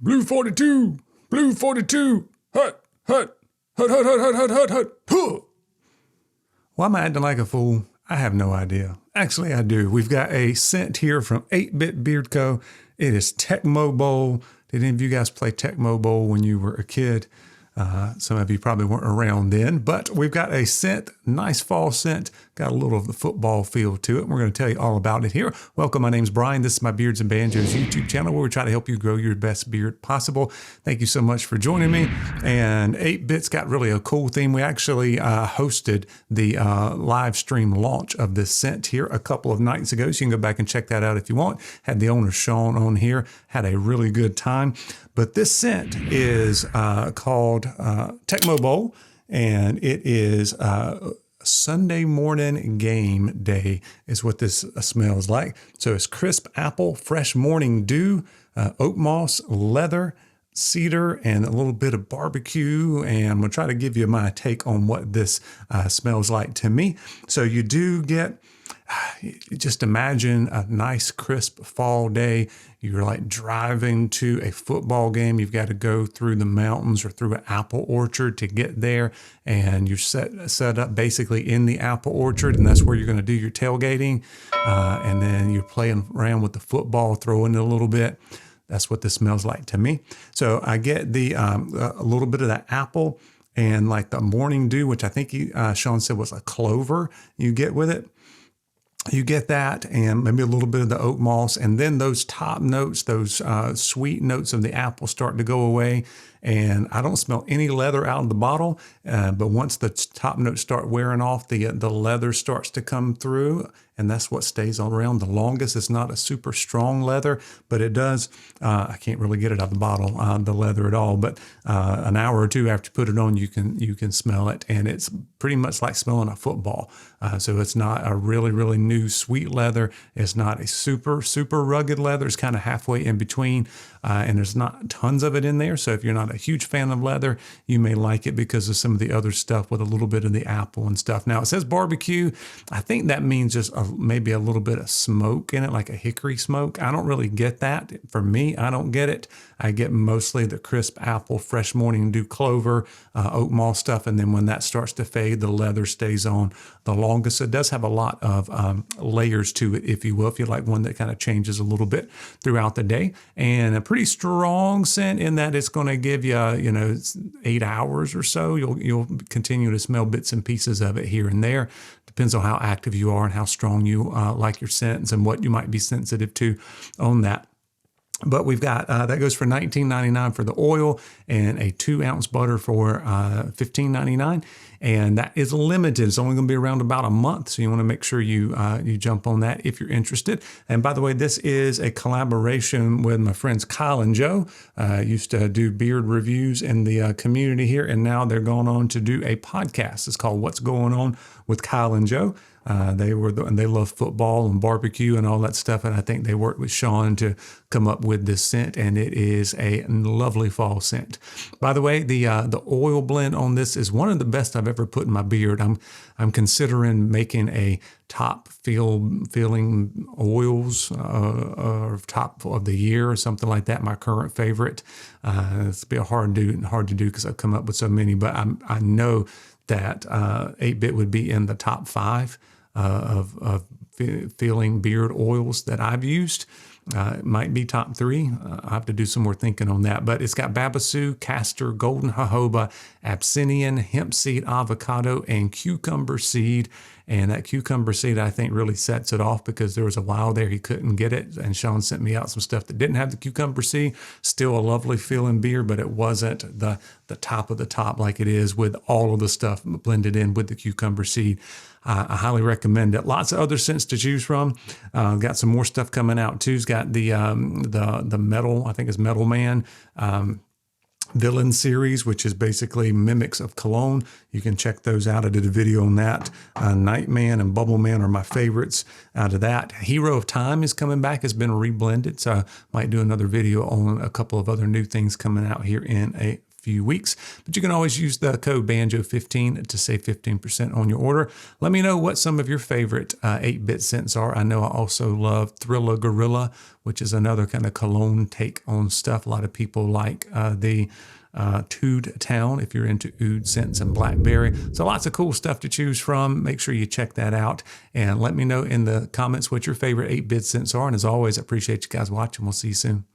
Blue 42, Blue 42, hut, hut, hut, hut, hut, hut, hut, hut, hut, huh. Why am I acting like a fool? I have no idea. Actually, I do. We've got a scent here from 8-Bit Beard Co. It is Tecmo Bowl. Did any of you guys play Tecmo Bowl when you were a kid? Some of you probably weren't around then, but we've got a scent, nice fall scent, got a little of the football feel to it. We're going to tell you all about it here. Welcome, my name's Brian. This is my Beards and Banjos YouTube channel where we try to help you grow your best beard possible. Thank you so much for joining me. And 8-Bit's got really a cool theme. We actually hosted the live stream launch of this scent here a couple of nights ago, so you can go back and check that out if you want. Had the owner Sean on here, had a really good time. But this scent is called Tecmo Bowl, and it is Sunday morning game day is what this smells like. So it's crisp apple, fresh morning dew, oat moss, leather, cedar, and a little bit of barbecue. And I'm going to try to give you my take on what this smells like to me. So you do get, just imagine a nice crisp fall day. You're like driving to a football game. You've got to go through the mountains or through an apple orchard to get there. And you're set up basically in the apple orchard. And that's where you're going to do your tailgating. And then you're playing around with the football, throwing it a little bit. That's what this smells like to me. So I get the a little bit of that apple and like the morning dew, which I think Sean said was a clover you get with it. You get that and maybe a little bit of the oat moss, and then those top notes, those sweet notes of the apple start to go away. And I don't smell any leather out of the bottle, but once the top notes start wearing off, the leather starts to come through, and that's what stays around the longest. It's not a super strong leather, but it does. I can't really get it out of the bottle, the leather at all. But an hour or two after you put it on, you can smell it, and it's pretty much like smelling a football. So it's not a really, really new sweet leather. It's not a super, super rugged leather. It's kind of halfway in between, and there's not tons of it in there. So if you're not a huge fan of leather, you may like it because of some of the other stuff with a little bit of the apple and stuff. Now it says barbecue. I think that means just maybe a little bit of smoke in it, like a hickory smoke. I don't really get that. For me, I don't get it. I get mostly the crisp apple, fresh morning dew, clover, oat moss stuff. And then when that starts to fade, the leather stays on the longest. It does have a lot of layers to it, if you will, if you like one that kind of changes a little bit throughout the day. And a pretty strong scent in that it's going to give you, 8 hours or so. You'll continue to smell bits and pieces of it here and there. Depends on how active you are and how strong you like your scents and what you might be sensitive to on that. But we've got, that goes for $19.99 for the oil and a 2-ounce butter for $15.99. And that is limited. It's only going to be around about a month. So you want to make sure you jump on that if you're interested. And by the way, this is a collaboration with my friends Kyle and Joe. Used to do beard reviews in the community here. And now they're going on to do a podcast. It's called What's Going On with Kyle and Joe. And they love football and barbecue and all that stuff. And I think they worked with Sean to come up with this scent, and it is a lovely fall scent. By the way, the oil blend on this is one of the best I've ever put in my beard. I'm considering making a top feeling oils or top of the year or something like that. My current favorite. It's a bit hard to do because I've come up with so many, but I know that 8-Bit would be in the top 5 of feeling beard oils that I've used. It might be top 3. I have to do some more thinking on that. But it's got babassu, castor, golden jojoba, abyssinian, hemp seed, avocado, and cucumber seed. And that cucumber seed, I think, really sets it off because there was a while there he couldn't get it. And Sean sent me out some stuff that didn't have the cucumber seed. Still a lovely feeling beer, but it wasn't the top of the top like it is with all of the stuff blended in with the cucumber seed. I highly recommend it. Lots of other scents to choose from. Got some more stuff coming out too. It's got the metal, I think it's Metal Man, Villain series, which is basically mimics of cologne. You can check those out. I did a video on that. Nightman and Bubble Man are my favorites out of that. Hero of Time is coming back. It's been reblended, so I might do another video on a couple of other new things coming out here in a few weeks. But you can always use the code BANJO15 to save 15% on your order. Let me know what some of your favorite 8-bit scents are. I know I also love Thrilla Gorilla, which is another kind of cologne take on stuff. A lot of people like the Oud Town if you're into oud scents and blackberry. So lots of cool stuff to choose from. Make sure you check that out and let me know in the comments what your favorite 8-bit scents are. And as always, I appreciate you guys watching. We'll see you soon.